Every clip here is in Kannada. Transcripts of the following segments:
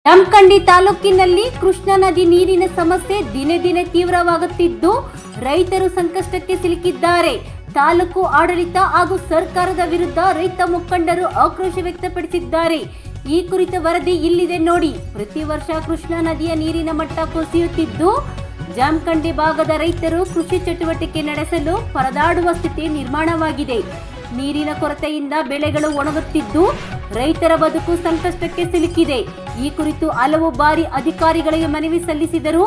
ಜಮಖಂಡಿ ತಾಲೂಕಿನಲ್ಲಿ ಕೃಷ್ಣಾ ನದಿ ನೀರಿನ ಸಮಸ್ಯೆ ದಿನೇ ದಿನೇ ತೀವ್ರವಾಗುತ್ತಿದ್ದು ರೈತರು ಸಂಕಷ್ಟಕ್ಕೆ ಸಿಲುಕಿದ್ದಾರೆ. ತಾಲೂಕು ಆಡಳಿತ ಹಾಗೂ ಸರ್ಕಾರದ ವಿರುದ್ಧ ರೈತ ಮುಖಂಡರು ಆಕ್ರೋಶ ವ್ಯಕ್ತಪಡಿಸಿದ್ದಾರೆ. ಈ ಕುರಿತ ವರದಿ ಇಲ್ಲಿದೆ ನೋಡಿ. ಪ್ರತಿ ವರ್ಷ ಕೃಷ್ಣಾ ನದಿಯ ನೀರಿನ ಮಟ್ಟ ಕುಸಿಯುತ್ತಿದ್ದು ಜಮಖಂಡಿ ಭಾಗದ ರೈತರು ಕೃಷಿ ಚಟುವಟಿಕೆ ನಡೆಸಲು ಪರದಾಡುವ ಸ್ಥಿತಿ ನಿರ್ಮಾಣವಾಗಿದೆ. ನೀರಿನ ಕೊರತೆಯಿಂದ ಬೆಳೆಗಳು ಒಣಗುತ್ತಿದ್ದು ರೈತರ ಬದುಕು ಸಂಕಷ್ಟಕ್ಕೆ ಸಿಲುಕಿದೆ. ಈ ಕುರಿತು ಹಲವು ಬಾರಿ ಅಧಿಕಾರಿಗಳಿಗೆ ಮನವಿ ಸಲ್ಲಿಸಿದರೂ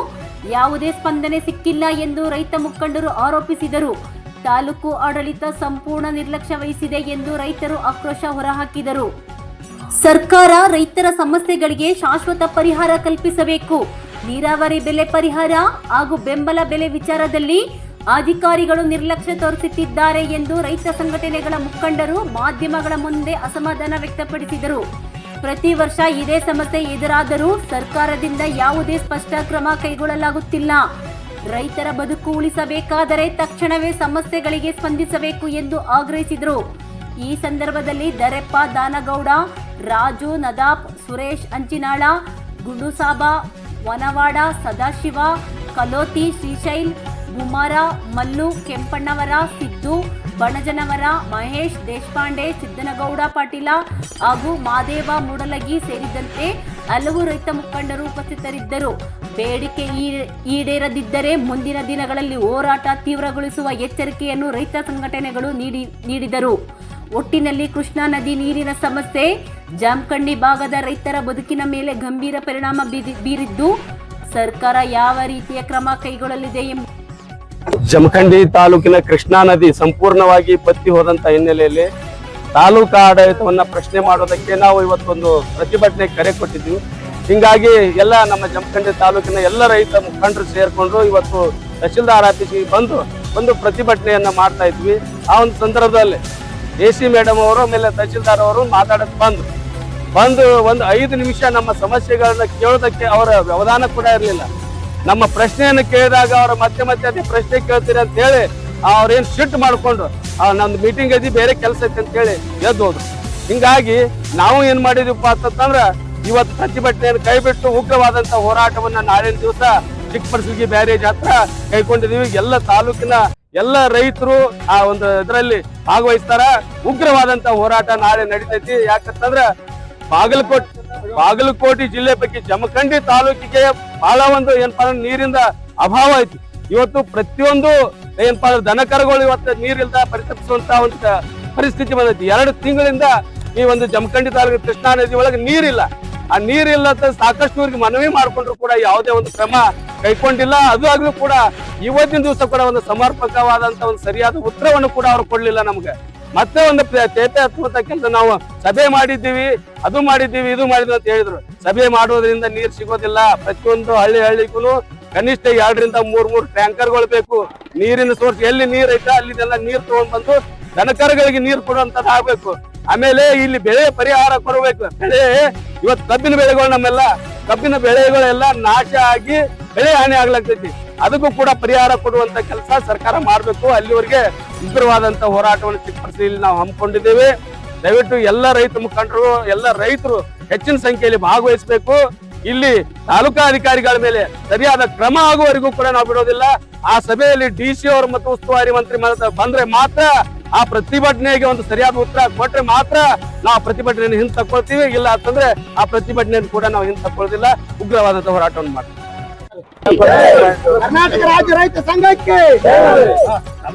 ಯಾವುದೇ ಸ್ಪಂದನೆ ಸಿಕ್ಕಿಲ್ಲ ಎಂದು ರೈತ ಮುಖಂಡರು ಆರೋಪಿಸಿದರು. ತಾಲೂಕು ಆಡಳಿತ ಸಂಪೂರ್ಣ ನಿರ್ಲಕ್ಷ್ಯ ವಹಿಸಿದೆ ಎಂದು ರೈತರು ಆಕ್ರೋಶ ಹೊರಹಾಕಿದರು. ಸರ್ಕಾರ ರೈತರ ಸಮಸ್ಯೆಗಳಿಗೆ ಶಾಶ್ವತ ಪರಿಹಾರ ಕಲ್ಪಿಸಬೇಕು. ನೀರಾವರಿ ಬೆಲೆ ಪರಿಹಾರ ಹಾಗೂ ಬೆಂಬಲ ಬೆಲೆ ವಿಚಾರದಲ್ಲಿ ಅಧಿಕಾರಿಗಳು ನಿರ್ಲಕ್ಷ್ಯ ತೋರಿಸುತ್ತಿದ್ದಾರೆ ಎಂದು ರೈತ ಸಂಘಟನೆಗಳ ಮುಖಂಡರು ಮಾಧ್ಯಮಗಳ ಮುಂದೆ ಅಸಮಾಧಾನ ವ್ಯಕ್ತಪಡಿಸಿದರು. ಪ್ರತಿ ವರ್ಷ ಇದೇ ಸಮಸ್ಯೆ ಎದುರಾದರೂ ಸರ್ಕಾರದಿಂದ ಯಾವುದೇ ಸ್ಪಷ್ಟ ಕ್ರಮ ಕೈಗೊಳ್ಳಲಾಗುತ್ತಿಲ್ಲ. ರೈತರ ಬದುಕು ಉಳಿಸಬೇಕಾದರೆ ತಕ್ಷಣವೇ ಸಮಸ್ಯೆಗಳಿಗೆ ಸ್ಪಂದಿಸಬೇಕು ಎಂದು ಆಗ್ರಹಿಸಿದರು. ಈ ಸಂದರ್ಭದಲ್ಲಿ ದರೆಪ್ಪ ದಾನಗೌಡ, ರಾಜು ನದಾಪ್, ಸುರೇಶ್ ಅಂಚಿನಾಳ, ಗುಂಡುಸಾಬ, ವನವಾಡ, ಸದಾಶಿವ, ಕಲೋತಿ, ಶ್ರೀಶೈಲ್, ಗುಮಾರ, ಮಲ್ಲು, ಕೆಂಪಣ್ಣವರ, ಸಿದ್ದು, ಬಣಜನವರ, ಮಹೇಶ್ ದೇಶಪಾಂಡೆ, ಸಿದ್ದನಗೌಡ ಪಾಟೀಲ ಹಾಗೂ ಮಾದೇವ ಮೂಡಲಗಿ ಸೇರಿದಂತೆ ಹಲವು ರೈತ ಮುಖಂಡರು ಉಪಸ್ಥಿತರಿದ್ದರು. ಬೇಡಿಕೆ ಈಡೇರದಿದ್ದರೆ ಮುಂದಿನ ದಿನಗಳಲ್ಲಿ ಹೋರಾಟ ತೀವ್ರಗೊಳಿಸುವ ಎಚ್ಚರಿಕೆಯನ್ನು ರೈತ ಸಂಘಟನೆಗಳು ನೀಡಿದರು. ಒಟ್ಟಿನಲ್ಲಿ ಕೃಷ್ಣಾ ನದಿ ನೀರಿನ ಸಮಸ್ಯೆ ಜಮಖಂಡಿ ಭಾಗದ ರೈತರ ಬದುಕಿನ ಮೇಲೆ ಗಂಭೀರ ಪರಿಣಾಮ ಬೀರಿದ್ದು ಸರ್ಕಾರ ಯಾವ ರೀತಿಯ ಕ್ರಮ ಕೈಗೊಳ್ಳಲಿದೆ ಎಂಬ ಜಮಖಂಡಿ ತಾಲೂಕಿನ ಕೃಷ್ಣಾ ನದಿ ಸಂಪೂರ್ಣವಾಗಿ ಬತ್ತಿ ಹೋದಂತ ಹಿನ್ನೆಲೆಯಲ್ಲಿ ತಾಲೂಕಾ ಆಡಳಿತವನ್ನ ಪ್ರಶ್ನೆ ಮಾಡೋದಕ್ಕೆ ನಾವು ಇವತ್ತೊಂದು ಪ್ರತಿಭಟನೆ ಕರೆ ಕೊಟ್ಟಿದ್ವಿ. ಹಿಂಗಾಗಿ ಎಲ್ಲ ನಮ್ಮ ಜಮಖಂಡಿ ತಾಲೂಕಿನ ಎಲ್ಲ ರೈತ ಮುಖಂಡರು ಸೇರ್ಕೊಂಡು ಇವತ್ತು ತಹಶೀಲ್ದಾರ್ ಆಫೀಸಿಗೆ ಬಂದು ಪ್ರತಿಭಟನೆಯನ್ನ ಮಾಡ್ತಾ ಇದ್ವಿ. ಆ ಒಂದು ಸಂದರ್ಭದಲ್ಲಿ AC ಮೇಡಮ್ ಅವರು ಆಮೇಲೆ ತಹಶೀಲ್ದಾರ್ ಅವರು ಮಾತಾಡಕ್ ಬಂದು ಒಂದು 5 ನಿಮಿಷ ನಮ್ಮ ಸಮಸ್ಯೆಗಳನ್ನ ಕೇಳೋದಕ್ಕೆ ಅವರ ವ್ಯವಧಾನ ಕೂಡ ಇರಲಿಲ್ಲ. ನಮ್ಮ ಪ್ರಶ್ನೆಯನ್ನು ಕೇಳಿದಾಗ ಅವ್ರ ಮತ್ತೆ ಅದೇ ಪ್ರಶ್ನೆ ಕೇಳ್ತೀರಿ ಅಂತ ಹೇಳಿ ಅವ್ರೇನ್ ಸಿಟ್ಟು ಮಾಡ್ಕೊಂಡು ನಮ್ದು ಮೀಟಿಂಗ್ ಐತಿ ಬೇರೆ ಕೆಲಸ ಐತಿ ಅಂತ ಹೇಳಿ ಎದ್ದು ಹೋದ್ರು. ಹಿಂಗಾಗಿ ನಾವು ಏನ್ ಮಾಡಿದ್ವಿಪ್ಪ ಅಂತಂದ್ರ ಇವತ್ತು ಪ್ರತಿಭಟನೆಯನ್ನು ಕೈ ಬಿಟ್ಟು ಉಗ್ರವಾದಂತ ಹೋರಾಟವನ್ನ ನಾಳಿನ ದಿವಸ ಚಿಕ್ಕಪಡಸಲಗಿ ಬ್ಯಾರೇಜ್ ಹತ್ರ ಕೈಗೊಂಡಿದೀವಿ. ಎಲ್ಲ ತಾಲೂಕಿನ ಎಲ್ಲ ರೈತರು ಆ ಒಂದು ಇದರಲ್ಲಿ ಭಾಗವಹಿಸ್ತಾರ. ಉಗ್ರವಾದಂತ ಹೋರಾಟ ನಾಳೆ ನಡೀತೈತಿ. ಯಾಕಂತಂದ್ರ ಬಾಗಲಕೋಟೆ ಜಿಲ್ಲೆ ಬಗ್ಗೆ ಜಮಖಂಡಿ ತಾಲೂಕಿಗೆ ಬಹಳ ಒಂದು ಏನಪ್ಪಾ ನೀರಿಂದ ಅಭಾವ ಐತಿ. ಇವತ್ತು ಪ್ರತಿಯೊಂದು ಏನಪ್ಪಾ ದನ ಕರುಗಳು ಇವತ್ತು ನೀರಿಲ್ದ ಪರಿತಪಿಸುವಂತ ಒಂದು ಪರಿಸ್ಥಿತಿ ಬಂದೈತಿ. 2 ತಿಂಗಳಿಂದ ಈ ಒಂದು ಜಮಖಂಡಿ ತಾಲೂಕು ಕೃಷ್ಣಾ ನದಿ ಒಳಗೆ ನೀರಿಲ್ಲ. ಆ ನೀರಿಲ್ಲ ಅಂತ ಸಾಕಷ್ಟು ಊರಿಗೆ ಮನವಿ ಮಾಡ್ಕೊಂಡ್ರು ಕೂಡ ಯಾವುದೇ ಒಂದು ಕ್ರಮ ಕೈಕೊಂಡಿಲ್ಲ. ಅದು ಆಗ್ಲೂ ಕೂಡ ಇವತ್ತಿನ ದಿವಸ ಕೂಡ ಒಂದು ಸಮರ್ಪಕವಾದಂತ ಒಂದು ಸರಿಯಾದ ಉತ್ತರವನ್ನು ಕೂಡ ಅವ್ರು ಕೊಡ್ಲಿಲ್ಲ ನಮ್ಗೆ. ಮತ್ತೆ ಒಂದು ತೇಪೆ ಹತ್ತುವಂತ ಕೆಲಸ ನಾವು ಸಭೆ ಮಾಡಿದ್ದೀವಿ, ಅದು ಮಾಡಿದ್ದೀವಿ, ಇದು ಮಾಡಿದ್ವಿ ಅಂತ ಹೇಳಿದ್ರು. ಸಭೆ ಮಾಡೋದ್ರಿಂದ ನೀರ್ ಸಿಗೋದಿಲ್ಲ. ಪ್ರತಿಯೊಂದು ಹಳ್ಳಿಗೂ ಕನಿಷ್ಠ 2 ರಿಂದ 3 ಟ್ಯಾಂಕರ್ಗಳು ಬೇಕು. ನೀರಿನ ಸೋರ್ಸ್ ಎಲ್ಲಿ ನೀರ್ ಐತೆ ಅಲ್ಲಿದೆಲ್ಲ ನೀರ್ ತಗೊಂಡ್ ಬಂದು ದನಕರುಗಳಿಗೆ ನೀರ್ ಕೊಡುವಂತದ್ದು ಆಗ್ಬೇಕು. ಆಮೇಲೆ ಇಲ್ಲಿ ಬೆಳೆ ಪರಿಹಾರ ಕೊಡಬೇಕು. ಬೆಳೆ ಇವತ್ತು ಕಬ್ಬಿನ ಬೆಳೆಗಳು ನಮ್ಮೆಲ್ಲ ಕಬ್ಬಿನ ಬೆಳೆಗಳೆಲ್ಲ ನಾಶ ಆಗಿ ಬೆಳೆ ಹಾನಿ ಆಗ್ಲಾಗ್ತೈತಿ. ಅದಕ್ಕೂ ಕೂಡ ಪರಿಹಾರ ಕೊಡುವಂತ ಕೆಲಸ ಸರ್ಕಾರ ಮಾಡ್ಬೇಕು. ಅಲ್ಲಿವರೆಗೆ ಉಗ್ರವಾದಂತ ಹೋರಾಟವನ್ನು ಚಿಕ್ಕಪಡಿಸಲಿ ನಾವು ಹಮ್ಮಿಕೊಂಡಿದ್ದೇವೆ. ದಯವಿಟ್ಟು ಎಲ್ಲ ರೈತ ಮುಖಂಡರು ಎಲ್ಲ ರೈತರು ಹೆಚ್ಚಿನ ಸಂಖ್ಯೆಯಲ್ಲಿ ಭಾಗವಹಿಸಬೇಕು. ಇಲ್ಲಿ ತಾಲೂಕಾ ಅಧಿಕಾರಿಗಳ ಮೇಲೆ ಸರಿಯಾದ ಕ್ರಮ ಆಗುವವರೆಗೂ ಕೂಡ ನಾವು ಬಿಡೋದಿಲ್ಲ. ಆ ಸಭೆಯಲ್ಲಿ DC ಅವರು ಮತ್ತು ಉಸ್ತುವಾರಿ ಮಂತ್ರಿ ಬಂದ್ರೆ ಮಾತ್ರ ಆ ಪ್ರತಿಭಟನೆಗೆ ಒಂದು ಸರಿಯಾದ ಉತ್ತರ ಕೊಟ್ರೆ ಮಾತ್ರ ನಾವು ಪ್ರತಿಭಟನೆಯನ್ನು ಹಿಂತಕ್ಕೊಳ್ತೀವಿ. ಇಲ್ಲ ಅಂತಂದ್ರೆ ಆ ಪ್ರತಿಭಟನೆಯನ್ನು ಕೂಡ ನಾವು ಹಿಂತಕ್ಕೊಳ್ಳೋದಿಲ್ಲ. ಉಗ್ರವಾದಂತ ಹೋರಾಟವನ್ನು ಮಾಡ್ತೀವಿ. ಕರ್ನಾಟಕ ರಾಜ್ಯ ರೈತ ಸಂಘಕ್ಕೆ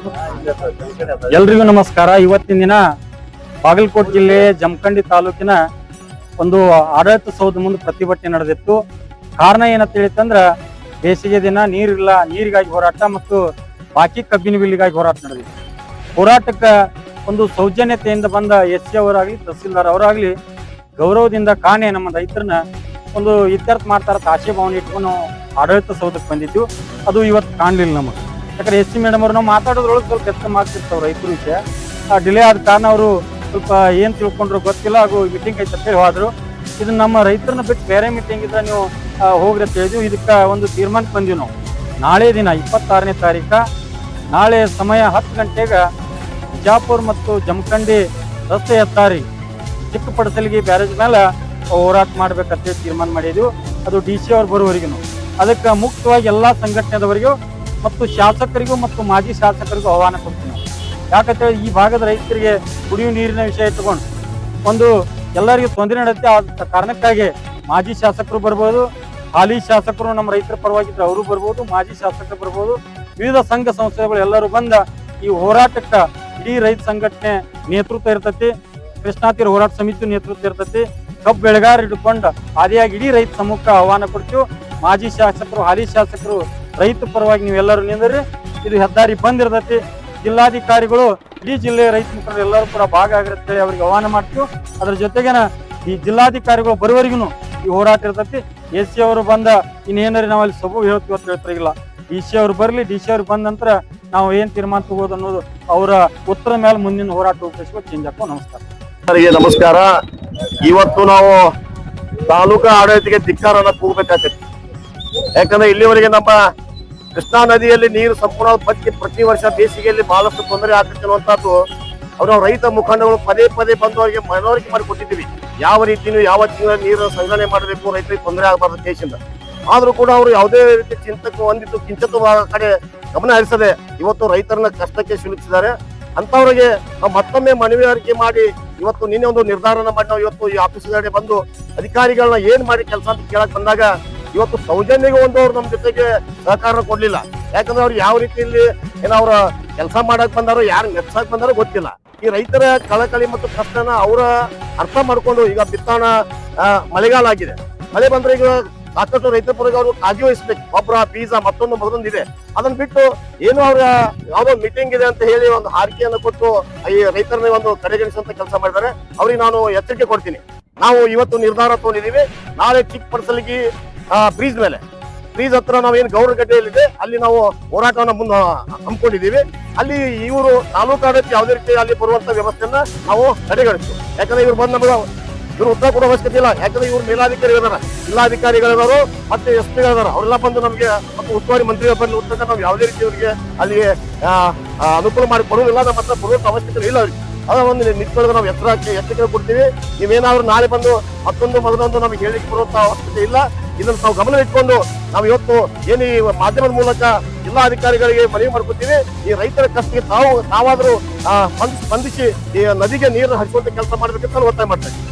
ಎಲ್ರಿಗೂ ನಮಸ್ಕಾರ. ಇವತ್ತಿನ ದಿನ ಬಾಗಲಕೋಟೆ ಜಿಲ್ಲೆ ಜಮಖಂಡಿ ತಾಲೂಕಿನ ಒಂದು ಆಡಳಿತ ಸೌಧ ಮುಂದೆ ಪ್ರತಿಭಟನೆ ನಡೆದಿತ್ತು. ಕಾರಣ ಏನಂತ ಹೇಳಿತಂದ್ರ ಬೇಸಿಗೆ ದಿನ ನೀರಿಲ್ಲ, ನೀರಿಗಾಗಿ ಹೋರಾಟ ಮತ್ತು ಬಾಕಿ ಕಬ್ಬಿನ ಬಿಲ್ಲಿಗಾಗಿ ಹೋರಾಟ ನಡೆದಿತ್ತು. ಹೋರಾಟಕ್ಕೆ ಒಂದು ಸೌಜನ್ಯತೆಯಿಂದ ಬಂದ SC ಅವರಾಗ್ಲಿ ತಹಸೀಲ್ದಾರ್ ಅವರಾಗ್ಲಿ ಗೌರವದಿಂದ ಕಾಣೆ ನಮ್ಮ ರೈತರನ್ನ ಒಂದು ಇತ್ಯರ್ಥ ಮಾಡ್ತಾರ ಆಶೆ ಭಾವನೆ ಇಟ್ಕೊಂಡು ಆಡಳಿತ ಸೌಧಕ್ಕೆ ಬಂದಿದ್ದು. ಅದು ಇವತ್ತು ಕಾಣಲಿಲ್ಲ ನಮಗೆ. ಯಾಕಂದ್ರೆ SC ಮೇಡಮ್ ಅವ್ರು ನಾವು ಮಾತಾಡೋದ್ರೊಳಗೆ ಸ್ವಲ್ಪ ಹೆಚ್ಚು ಆಗ್ತಿರ್ತಾವ ರೈತರ ವಿಷಯ. ಡಿಲೇ ಆದ ಕಾರಣ ಅವರು ಸ್ವಲ್ಪ ಏನ್ ತಿಳ್ಕೊಂಡ್ರು ಗೊತ್ತಿಲ್ಲ. ಹಾಗೂ ಮೀಟಿಂಗ್ ಐತೆ ಅಂತ ಹೇಳಿ ಹೋದ್ರು. ಇದನ್ನ ನಮ್ಮ ರೈತರನ್ನ ಬಿಟ್ಟು ಬೇರೆ ಮೀಟಿಂಗ್ ಇದ್ರೆ ನೀವು ಹೋಗ್ರಿ ಅಂತ ಹೇಳಿದ್ವಿ. ಇದಕ್ಕೆ ಒಂದು ತೀರ್ಮಾನಕ್ಕೆ ಬಂದಿವಿ ನಾವು. ನಾಳೆ ದಿನ 26ನೇ ತಾರೀಕ ನಾಳೆ ಸಮಯ 10 ಗಂಟೆಗೆ ಬಿಜಾಪುರ ಮತ್ತು ಜಮಖಂಡಿ ರಸ್ತೆ ಹೆದ್ದಾರಿ ಚಿಕ್ಕಪಡಸಲಗಿ ಬ್ಯಾರೇಜ್ ಮೇಲೆ ಹೋರಾಟ ಮಾಡ್ಬೇಕಂತ ತೀರ್ಮಾನ ಮಾಡಿದ್ವಿ. ಅದು DC ಅವ್ರು ಬರುವವರೆಗೂ ಅದಕ್ಕೆ ಮುಕ್ತವಾಗಿ ಎಲ್ಲಾ ಸಂಘಟನೆದವರಿಗೂ ಮತ್ತು ಶಾಸಕರಿಗೂ ಮತ್ತು ಮಾಜಿ ಶಾಸಕರಿಗೂ ಆಹ್ವಾನ ಕೊಡ್ತೀನಿ. ಯಾಕಂತೇಳಿ ಈ ಭಾಗದ ರೈತರಿಗೆ ಕುಡಿಯುವ ನೀರಿನ ವಿಷಯ ಇಟ್ಕೊಂಡು ಒಂದು ಎಲ್ಲರಿಗೂ ತೊಂದರೆ ನಡೆಯುತ್ತೆ. ಆ ಕಾರಣಕ್ಕಾಗಿ ಮಾಜಿ ಶಾಸಕರು ಬರ್ಬೋದು, ಹಾಲಿ ಶಾಸಕರು ನಮ್ಮ ರೈತರ ಪರವಾಗಿದ್ರೆ ಅವರು ಬರ್ಬೋದು, ಮಾಜಿ ಶಾಸಕರು ಬರ್ಬೋದು, ವಿವಿಧ ಸಂಘ ಸಂಸ್ಥೆಗಳು ಎಲ್ಲರೂ ಬಂದ ಈ ಹೋರಾಟಕ್ಕೆ ಇಡೀ ರೈತ ಸಂಘಟನೆ ನೇತೃತ್ವ ಇರ್ತೈತಿ, ಕೃಷ್ಣಾತೀರ ಹೋರಾಟ ಸಮಿತಿ ನೇತೃತ್ವ ಇರ್ತೈತಿ, ಕಬ್ಬು ಬೆಳೆಗಾರ ಹಿಡ್ಕೊಂಡು ಆದಿಯಾಗಿ ಇಡೀ ರೈತ ಸಮೂಹಕ್ಕೆ ಆಹ್ವಾನ ಕೊಡ್ತೀವಿ. ಮಾಜಿ ಶಾಸಕರು, ಹಾಲಿ ಶಾಸಕರು ರೈತ ಪರವಾಗಿ ನೀವೆಲ್ಲರೂ ನಿಂದ್ರಿ. ಇದು ಹೆದ್ದಾರಿ ಬಂದಿರ್ತೈತಿ. ಜಿಲ್ಲಾಧಿಕಾರಿಗಳು ಇಡೀ ಜಿಲ್ಲೆಯ ರೈತ ಮುಖಂಡರು ಎಲ್ಲರೂ ಕೂಡ ಭಾಗ ಆಗಿರುತ್ತೆ, ಅವ್ರಿಗೆ ಆಹ್ವಾನ ಮಾಡ್ತೀವಿ. ಅದ್ರ ಜೊತೆಗೇನ ಈ ಜಿಲ್ಲಾಧಿಕಾರಿಗಳು ಬರುವವರೆಗೂ ಈ ಹೋರಾಟ ಇರ್ತೈತಿ. AC ಅವರು ಬಂದ ಇನ್ನೇನಾರಿ ನಾವು ಅಲ್ಲಿ ಸಬು ಹೇಳ್ತೀವಿ ಅಂತ ಹೇಳ್ತಾರಿಲ್ಲ. DC ಅವ್ರು ಬರ್ಲಿ, DC ಅವ್ರು ಬಂದ ನಂತರ ನಾವು ಏನ್ ತೀರ್ಮಾನ ತಗೋದು ಅನ್ನೋದು ಅವರ ಉತ್ತರ ಮೇಲೆ ಮುಂದಿನ ಹೋರಾಟ ರೂಪಿಸುವ ಚೇಂಜ್ ಹಾಕೋ. ನಮಸ್ಕಾರ. ನಮಸ್ಕಾರ. ಇವತ್ತು ನಾವು ತಾಲೂಕಾ ಆಡಳಿತಕ್ಕೆ ಧಿಕ್ಕಾರನ್ನ ಕೂಗಬೇಕಾಗ್ತೈತಿ. ಯಾಕಂದ್ರೆ ಇಲ್ಲಿವರೆಗೆ ನಮ್ಮ ಕೃಷ್ಣಾ ನದಿಯಲ್ಲಿ ನೀರು ಸಂಪೂರ್ಣ ಬತ್ತಿ ಪ್ರತಿ ವರ್ಷ ಬೇಸಿಗೆಯಲ್ಲಿ ಬಹಳಷ್ಟು ತೊಂದರೆ ಆಗ್ತದೆ ಅನ್ನುವಂಥದ್ದು ಅವ್ರ ರೈತ ಮುಖಂಡಗಳು ಪದೇ ಪದೇ ಬಂದು ಅವರಿಗೆ ಮನವರಿಕೆ ಮಾಡಿ ಕೊಟ್ಟಿದ್ದೀವಿ. ಯಾವ ರೀತಿಯೂ ಯಾವ ತಿಂಗಳ ನೀರು ಸಂಗ್ರಹಣೆ ಮಾಡಬೇಕು, ರೈತರಿಗೆ ತೊಂದರೆ ಆಗಬಾರ್ದು ದೇಶದಿಂದ. ಆದ್ರೂ ಕೂಡ ಅವರು ಯಾವುದೇ ರೀತಿ ಚಿಂತಕ್ಕೆ ಹೊಂದಿದ್ದು ಕಿಂಚತ್ತು ಕಡೆ ಗಮನ ಹರಿಸದೆ ಇವತ್ತು ರೈತರನ್ನ ಕಷ್ಟಕ್ಕೆ ಸಿಲುಕಿಸಿದ್ದಾರೆ. ಅಂತವರಿಗೆ ನಾವು ಮತ್ತೊಮ್ಮೆ ಮನವಿ ಅರಿಕೆ ಮಾಡಿ ಇವತ್ತು ನಿನ್ನೆ ಒಂದು ನಿರ್ಧಾರನ ಮಾಡಿ ನಾವು ಇವತ್ತು ಈ ಆಫೀಸ್ಗಡೆ ಬಂದು ಅಧಿಕಾರಿಗಳನ್ನ ಏನ್ ಮಾಡಿ ಕೆಲಸ ಅಂತ ಕೇಳಕ್ ಬಂದಾಗ ಇವತ್ತು ಸೌಜನ್ಯಗೆ ಒಂದು ಅವ್ರು ನಮ್ಮ ಜೊತೆಗೆ ಸಹಕಾರ ಕೊಡ್ಲಿಲ್ಲ. ಯಾಕಂದ್ರೆ ಅವ್ರು ಯಾವ ರೀತಿಯಲ್ಲಿ ಏನೋ ಅವ್ರ ಕೆಲಸ ಮಾಡಕ್ ಬಂದಾರೋ, ಯಾರು ಮೆಚ್ಚಾಕ್ ಬಂದಾರೋ ಗೊತ್ತಿಲ್ಲ. ಈ ರೈತರ ಕಳಕಳಿ ಮತ್ತು ಕಷ್ಟನ ಅವರ ಅರ್ಥ ಮಾಡ್ಕೊಂಡು ಈಗ ಬಿತ್ತಣ ಮಳೆಗಾಲ ಆಗಿದೆ, ಮಳೆ ಬಂದ್ರೆ ಈಗ ಸಾಕಷ್ಟು ರೈತರ ಪರವಾಗಿ ಅವರು ಕಾಳಜಿ ವಹಿಸ್ಬೇಕು. ಗೊಬ್ಬರ, ಬೀಜ, ಮತ್ತೊಂದು ಇದೆ. ಅದನ್ನ ಬಿಟ್ಟು ಏನು ಅವ್ರ ಯಾವ್ದೋ ಮೀಟಿಂಗ್ ಇದೆ ಅಂತ ಹೇಳಿ ಒಂದು ಹಾರಿಕೆಯನ್ನು ಕೊಟ್ಟು ಈ ರೈತರನ್ನ ಒಂದು ಕಡೆಗಣಿಸುವಂತ ಕೆಲಸ ಮಾಡಿದ್ದಾರೆ. ಅವ್ರಿಗೆ ನಾನು ಎಚ್ಚರಿಕೆ ಕೊಡ್ತೀನಿ. ನಾವು ಇವತ್ತು ನಿರ್ಧಾರ ತಗೊಂಡಿದ್ದೀವಿ. ನಾಳೆ ಚಿಕ್ಕ ಪಡಸಲಿಗಿ ಬ್ರೀಜ್ ಹತ್ರ ನಾವೇನು ಗೌರಗಡ್ಡೆಯಲ್ಲಿದೆ ಅಲ್ಲಿ ನಾವು ಹೋರಾಟವನ್ನ ಮುಂದೆ ಹಮ್ಮಿಕೊಂಡಿದ್ದೀವಿ. ಅಲ್ಲಿ ಇವರು ತಾಲೂಕು ಆಡಳಿತ ಯಾವುದೇ ರೀತಿ ಅಲ್ಲಿ ಬರುವಂತ ವ್ಯವಸ್ಥೆಯನ್ನ ನಾವು ತಡೆಗಣಿಸ್ತೀವಿ. ಯಾಕಂದ್ರೆ ಇವ್ರು ಬಂದು ನಮಗೆ ಇವ್ರು ಉತ್ತರ ಕೊಡೋ ಅವಶ್ಯಕತೆ ಇಲ್ಲ. ಯಾಕಂದ್ರೆ ಇವ್ರು ಮೇಲಾಧಿಕಾರಿಗಳಿದಾರ, ಜಿಲ್ಲಾಧಿಕಾರಿಗಳಿದಾರು, ಮತ್ತೆ SP ಗಳಿದಾರ. ಅವರೆಲ್ಲ ಬಂದು ನಮಗೆ ಮತ್ತು ಉಸ್ತುವಾರಿ ಮಂತ್ರಿಗಳು ಬಂದು ಉತ್ತರ ನಾವು ಯಾವುದೇ ರೀತಿ ಅವರಿಗೆ ಅಲ್ಲಿ ಅನುಕೂಲ ಮಾಡಿ ಕೊಡುವುದಿಲ್ಲ. ನಮ್ಮ ಹತ್ರ ಕೊಡುವಂತ ಅವಶ್ಯಕತೆ ಇಲ್ಲ ಅವ್ರಿಗೆ. ಅದ ಒಂದು ನಿಂತ್ಕೊಳ್ಳೋದು ನಾವು ಎಚ್ಚರಿಕೆ ಕೊಡ್ತೀವಿ. ನೀವೇನಾದ್ರೂ ನಾಳೆ ಬಂದು ಮತ್ತೊಂದು ನಮಗೆ ಹೇಳಿಕೆ ಬರುವಂತ ಅವಶ್ಯಕತೆ ಇಲ್ಲ. ಇದನ್ನು ನಾವು ಗಮನ ಇಟ್ಕೊಂಡು ನಾವು ಇವತ್ತು ಏನು ಈ ಮಾಧ್ಯಮದ ಮೂಲಕ ಜಿಲ್ಲಾಧಿಕಾರಿಗಳಿಗೆ ಮನವಿ ಮಾಡ್ಕೊತೀವಿ. ಈ ರೈತರ ಕಷ್ಟಕ್ಕೆ ತಾವಾದ್ರೂ ಸ್ಪಂದಿಸಿ ಈ ನದಿಗೆ ನೀರು ಹರಿಸುವಂತ ಕೆಲಸ ಮಾಡ್ಬೇಕಂತ ಒತ್ತಾಯ ಮಾಡ್ತಾ ಇದ್ದೀವಿ.